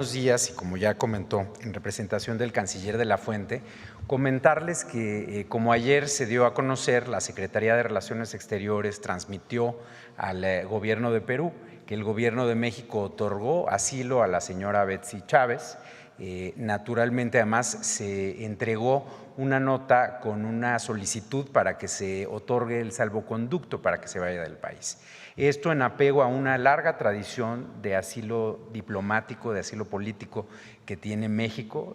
Buenos días, y como ya comentó en representación del canciller de la Fuente, comentarles que como ayer se dio a conocer, la Secretaría de Relaciones Exteriores transmitió al gobierno de Perú que el gobierno de México otorgó asilo a la señora Betsy Chávez. Naturalmente, además, se entregó una nota con una solicitud para que se otorgue el salvoconducto para que se vaya del país. Esto en apego a una larga tradición de asilo diplomático, de asilo político que tiene México,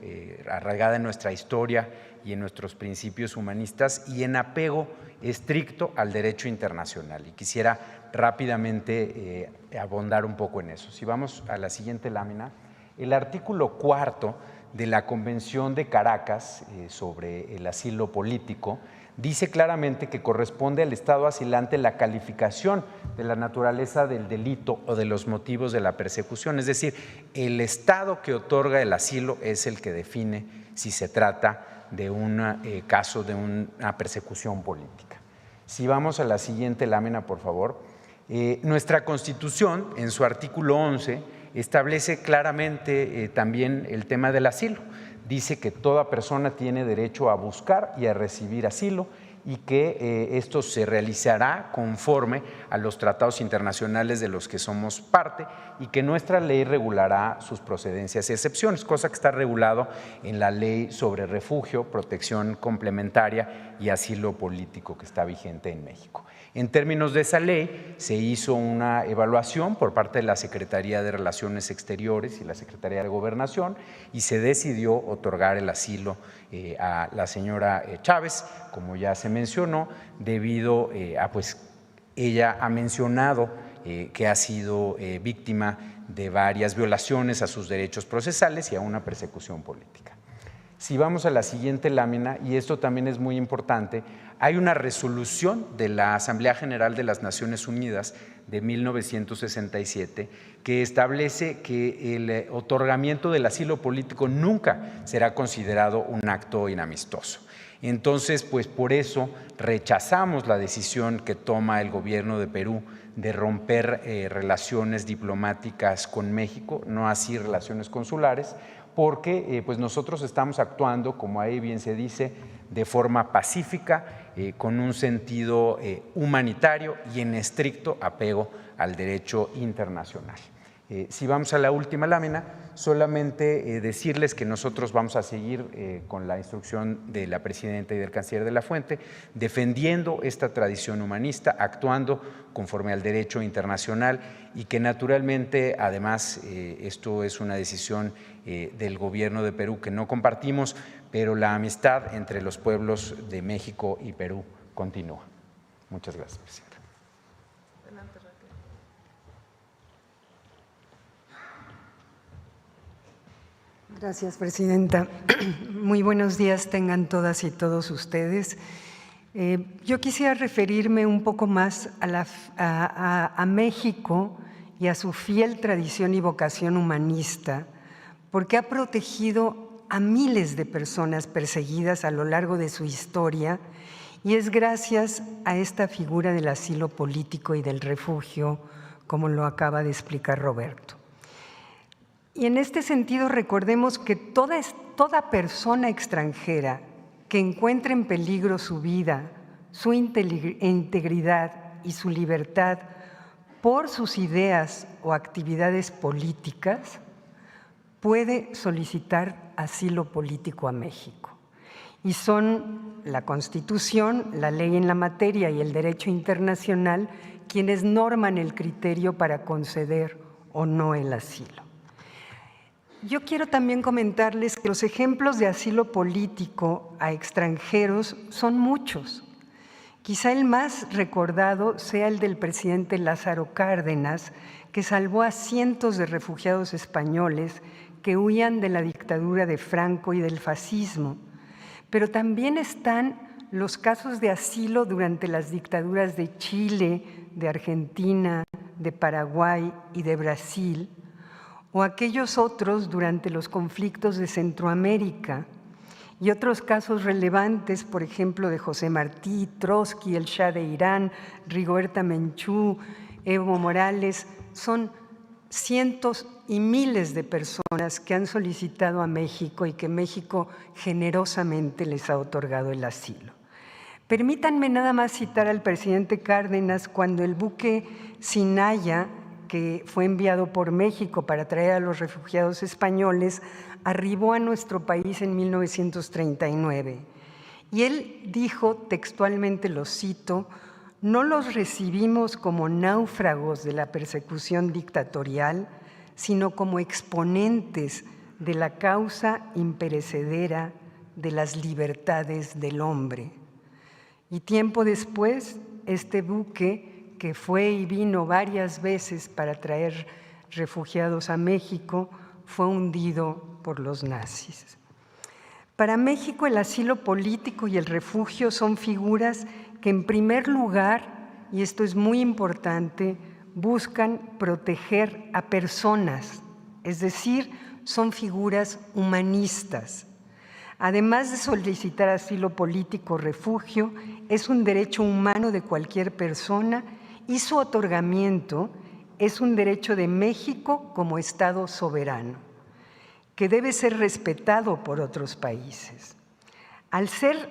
arraigada en nuestra historia y en nuestros principios humanistas, y en apego estricto al derecho internacional. Y quisiera rápidamente abundar un poco en eso. Si vamos a la siguiente lámina, el artículo 4 de la Convención de Caracas sobre el asilo político dice claramente que corresponde al Estado asilante la calificación de la naturaleza del delito o de los motivos de la persecución. Es decir, el Estado que otorga el asilo es el que define si se trata de un caso de una persecución política. Si vamos a la siguiente lámina, por favor. Nuestra Constitución, en su artículo 11, establece claramente también el tema del asilo. Dice que toda persona tiene derecho a buscar y a recibir asilo y que esto se realizará conforme a los tratados internacionales de los que somos parte y que nuestra ley regulará sus procedencias y excepciones, cosa que está regulado en la Ley sobre Refugio, Protección Complementaria y Asilo Político que está vigente en México. En términos de esa ley, se hizo una evaluación por parte de la Secretaría de Relaciones Exteriores y la Secretaría de Gobernación y se decidió otorgar el asilo a la señora Chávez, como ya se mencionó, debido a ella ha mencionado que ha sido víctima de varias violaciones a sus derechos procesales y a una persecución política. Si vamos a la siguiente lámina, y esto también es muy importante, hay una resolución de la Asamblea General de las Naciones Unidas de 1967 que establece que el otorgamiento del asilo político nunca será considerado un acto inamistoso. Entonces, por eso rechazamos la decisión que toma el gobierno de Perú de romper relaciones diplomáticas con México, no así relaciones consulares, porque nosotros estamos actuando, como ahí bien se dice, de forma pacífica, con un sentido humanitario y en estricto apego al derecho internacional. Si vamos a la última lámina, solamente decirles que nosotros vamos a seguir con la instrucción de la presidenta y del canciller de la Fuente, defendiendo esta tradición humanista, actuando conforme al derecho internacional y que naturalmente, además, esto es una decisión del gobierno de Perú que no compartimos, pero la amistad entre los pueblos de México y Perú continúa. Muchas gracias, presidenta. Gracias, presidenta. Muy buenos días tengan todas y todos ustedes. Yo quisiera referirme un poco más a México y a su fiel tradición y vocación humanista, porque ha protegido a miles de personas perseguidas a lo largo de su historia y es gracias a esta figura del asilo político y del refugio, como lo acaba de explicar Roberto. Y en este sentido recordemos que toda persona extranjera que encuentre en peligro su vida, su integridad y su libertad por sus ideas o actividades políticas, puede solicitar asilo político a México. Y son la Constitución, la ley en la materia y el derecho internacional quienes norman el criterio para conceder o no el asilo. Yo quiero también comentarles que los ejemplos de asilo político a extranjeros son muchos. Quizá el más recordado sea el del presidente Lázaro Cárdenas, que salvó a cientos de refugiados españoles que huían de la dictadura de Franco y del fascismo. Pero también están los casos de asilo durante las dictaduras de Chile, de Argentina, de Paraguay y de Brasil, o aquellos otros durante los conflictos de Centroamérica, y otros casos relevantes, por ejemplo, de José Martí, Trotsky, el Shah de Irán, Rigoberta Menchú, Evo Morales, son cientos y miles de personas que han solicitado a México y que México generosamente les ha otorgado el asilo. Permítanme nada más citar al presidente Cárdenas cuando el buque Sinaya, que fue enviado por México para traer a los refugiados españoles, arribó a nuestro país en 1939. Y él dijo, textualmente lo cito, «No los recibimos como náufragos de la persecución dictatorial, sino como exponentes de la causa imperecedera de las libertades del hombre». Y tiempo después, este buque, que fue y vino varias veces para traer refugiados a México, fue hundido por los nazis. Para México, el asilo político y el refugio son figuras que, en primer lugar, y esto es muy importante, buscan proteger a personas, es decir, son figuras humanistas. Además de solicitar asilo político o refugio, es un derecho humano de cualquier persona y su otorgamiento es un derecho de México como Estado soberano, que debe ser respetado por otros países. Al ser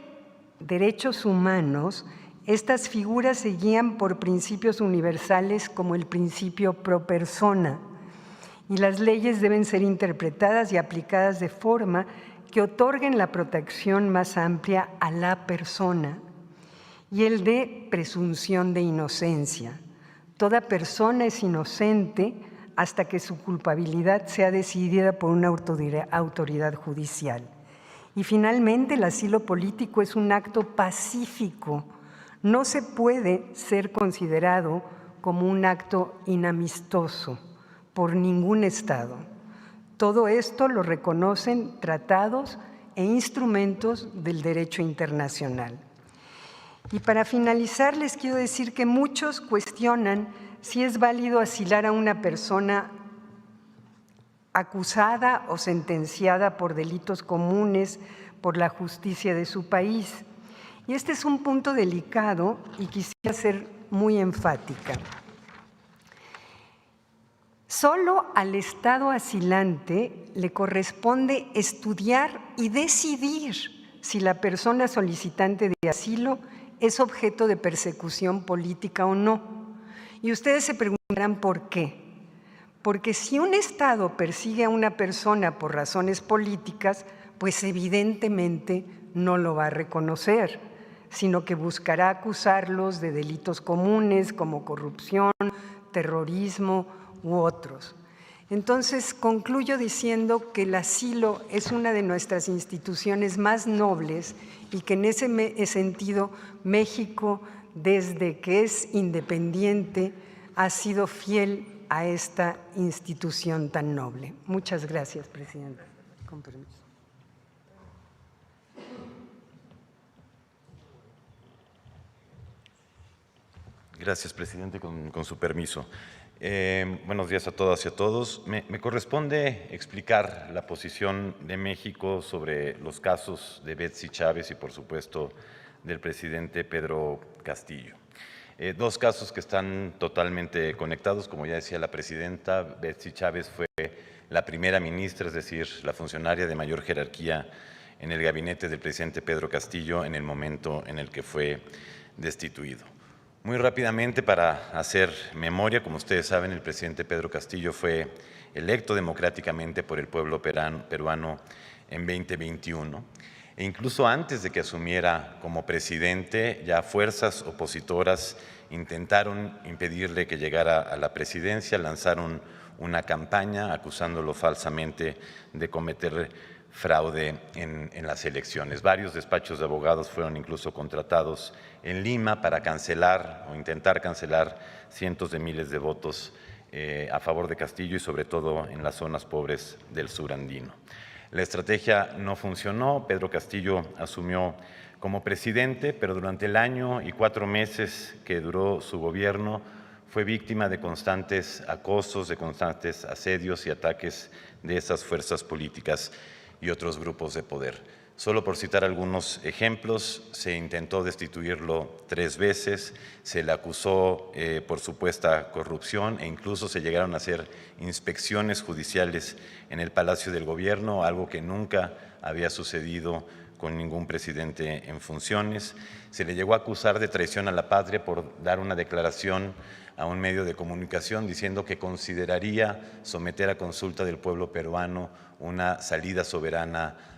derechos humanos, estas figuras se guían por principios universales como el principio pro persona, y las leyes deben ser interpretadas y aplicadas de forma que otorguen la protección más amplia a la persona y el de presunción de inocencia. Toda persona es inocente hasta que su culpabilidad sea decidida por una autoridad judicial. Y finalmente, el asilo político es un acto pacífico. No se puede ser considerado como un acto inamistoso por ningún Estado. Todo esto lo reconocen tratados e instrumentos del derecho internacional. Y para finalizar, les quiero decir que muchos cuestionan si es válido asilar a una persona acusada o sentenciada por delitos comunes por la justicia de su país. Y este es un punto delicado y quisiera ser muy enfática. Solo al Estado asilante le corresponde estudiar y decidir si la persona solicitante de asilo es objeto de persecución política o no. Y ustedes se preguntarán por qué. Porque si un Estado persigue a una persona por razones políticas, pues evidentemente no lo va a reconocer, sino que buscará acusarlos de delitos comunes como corrupción, terrorismo u otros. Entonces, concluyo diciendo que el asilo es una de nuestras instituciones más nobles y que en ese sentido México, desde que es independiente, ha sido fiel a esta institución tan noble. Muchas gracias, Presidenta. Con permiso. Gracias, Presidente, con su permiso. Buenos días a todas y a todos. Me corresponde explicar la posición de México sobre los casos de Betsy Chávez y, por supuesto, del presidente Pedro Castillo. Dos casos que están totalmente conectados. Como ya decía la presidenta, Betsy Chávez fue la primera ministra, es decir, la funcionaria de mayor jerarquía en el gabinete del presidente Pedro Castillo en el momento en el que fue destituido. Muy rápidamente, para hacer memoria, como ustedes saben, el presidente Pedro Castillo fue electo democráticamente por el pueblo peruano en 2021. E incluso antes de que asumiera como presidente, ya fuerzas opositoras intentaron impedirle que llegara a la presidencia, lanzaron una campaña acusándolo falsamente de cometer fraude en las elecciones. Varios despachos de abogados fueron incluso contratados en Lima para cancelar o intentar cancelar cientos de miles de votos a favor de Castillo y sobre todo en las zonas pobres del sur andino. La estrategia no funcionó. Pedro Castillo asumió como presidente, pero durante el año y 4 meses que duró su gobierno fue víctima de constantes acosos, de constantes asedios y ataques de esas fuerzas políticas. y otros grupos de poder. Solo por citar algunos ejemplos, se intentó destituirlo 3 veces, se le acusó por supuesta corrupción e incluso se llegaron a hacer inspecciones judiciales en el Palacio del Gobierno, algo que nunca había sucedido con ningún presidente en funciones. Se le llegó a acusar de traición a la patria por dar una declaración a un medio de comunicación diciendo que consideraría someter a consulta del pueblo peruano una salida soberana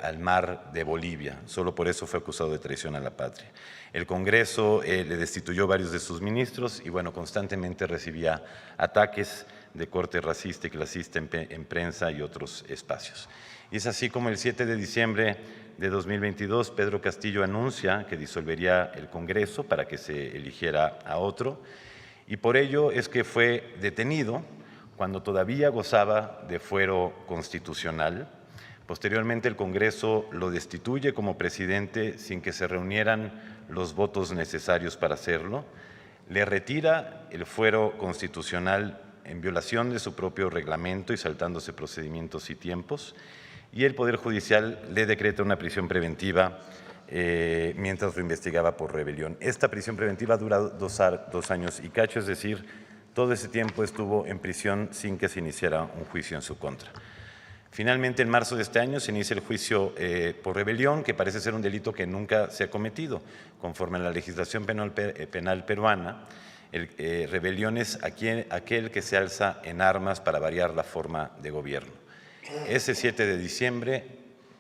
al mar de Bolivia. Solo por eso fue acusado de traición a la patria. El Congreso le destituyó varios de sus ministros y, bueno, constantemente recibía ataques de corte racista y clasista en prensa y otros espacios. Y es así como el 7 de diciembre de 2022, Pedro Castillo anuncia que disolvería el Congreso para que se eligiera a otro, y por ello es que fue detenido cuando todavía gozaba de fuero constitucional. Posteriormente, el Congreso lo destituye como presidente sin que se reunieran los votos necesarios para hacerlo, le retira el fuero constitucional en violación de su propio reglamento y saltándose procedimientos y tiempos, y el Poder Judicial le decreta una prisión preventiva mientras lo investigaba por rebelión. Esta prisión preventiva dura 2 años y cacho, es decir, todo ese tiempo estuvo en prisión sin que se iniciara un juicio en su contra. Finalmente, en marzo de este año se inicia el juicio por rebelión, que parece ser un delito que nunca se ha cometido. Conforme a la legislación penal peruana, rebelión es aquel que se alza en armas para variar la forma de gobierno. Ese 7 de diciembre,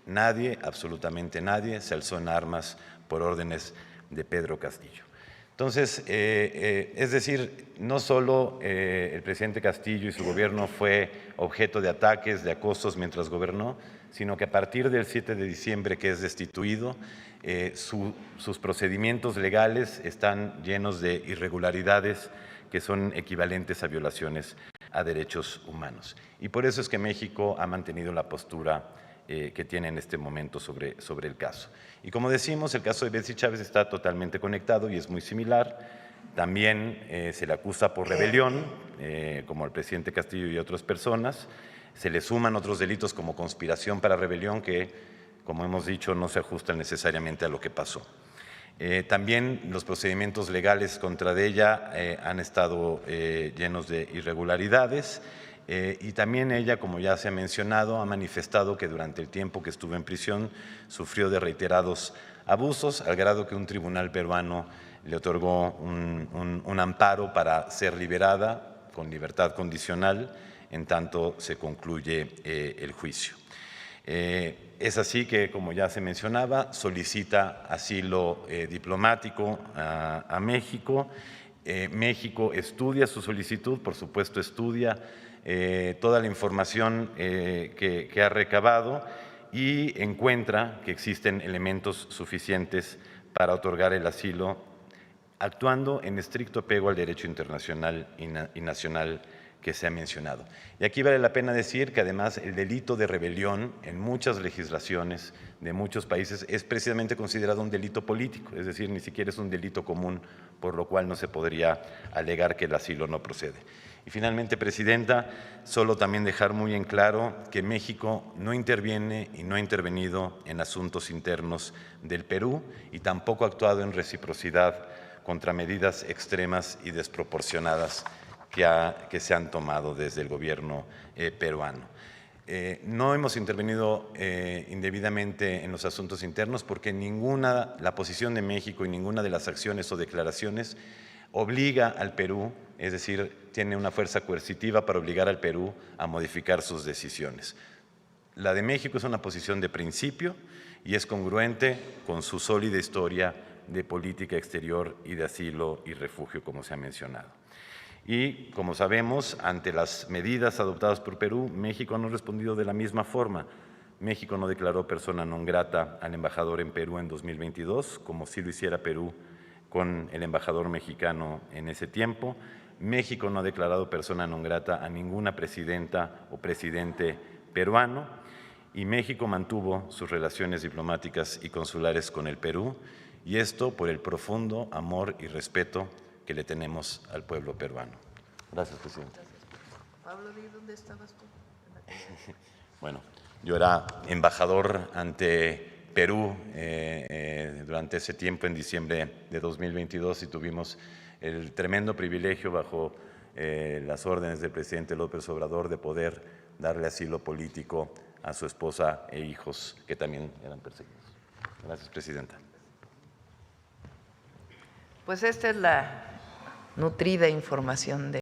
nadie, absolutamente nadie, se alzó en armas por órdenes de Pedro Castillo. Entonces, es decir, no solo el presidente Castillo y su gobierno fue objeto de ataques, de acosos mientras gobernó, sino que a partir del 7 de diciembre que es destituido, sus procedimientos legales están llenos de irregularidades que son equivalentes a violaciones a derechos humanos. Y por eso es que México ha mantenido la postura que tiene en este momento sobre el caso. Y como decimos, el caso de Betsy Chávez está totalmente conectado y es muy similar. También se le acusa por rebelión, como al presidente Castillo y otras personas. Se le suman otros delitos como conspiración para rebelión que, como hemos dicho, no se ajustan necesariamente a lo que pasó. También los procedimientos legales contra ella han estado llenos de irregularidades. Y también ella, como ya se ha mencionado, ha manifestado que durante el tiempo que estuvo en prisión sufrió de reiterados abusos, al grado que un tribunal peruano le otorgó un amparo para ser liberada con libertad condicional en tanto se concluye el juicio. Es así que, como ya se mencionaba, solicita asilo diplomático a México. México estudia su solicitud, por supuesto estudia toda la información que ha recabado y encuentra que existen elementos suficientes para otorgar el asilo, actuando en estricto apego al derecho internacional y nacional que se ha mencionado. Y aquí vale la pena decir que además el delito de rebelión en muchas legislaciones de muchos países es precisamente considerado un delito político, es decir, ni siquiera es un delito común, por lo cual no se podría alegar que el asilo no procede. Y finalmente, Presidenta, solo también dejar muy en claro que México no interviene y no ha intervenido en asuntos internos del Perú y tampoco ha actuado en reciprocidad contra medidas extremas y desproporcionadas que se han tomado desde el gobierno peruano. No hemos intervenido indebidamente en los asuntos internos porque la posición de México y ninguna de las acciones o declaraciones obliga al Perú, es decir, tiene una fuerza coercitiva para obligar al Perú a modificar sus decisiones. La de México es una posición de principio y es congruente con su sólida historia de política exterior y de asilo y refugio, como se ha mencionado. Y, como sabemos, ante las medidas adoptadas por Perú, México no ha respondido de la misma forma. México no declaró persona non grata al embajador en Perú en 2022, como sí lo hiciera Perú con el embajador mexicano en ese tiempo. México no ha declarado persona non grata a ninguna presidenta o presidente peruano y México mantuvo sus relaciones diplomáticas y consulares con el Perú, y esto por el profundo amor y respeto que le tenemos al pueblo peruano. Gracias, Presidente. Pablo, ¿de dónde estabas tú? Bueno, Yo era embajador ante Perú durante ese tiempo, en diciembre de 2022, y tuvimos el tremendo privilegio, bajo las órdenes del presidente López Obrador, de poder darle asilo político a su esposa e hijos, que también eran perseguidos. Gracias, presidenta. Pues esta es la nutrida información de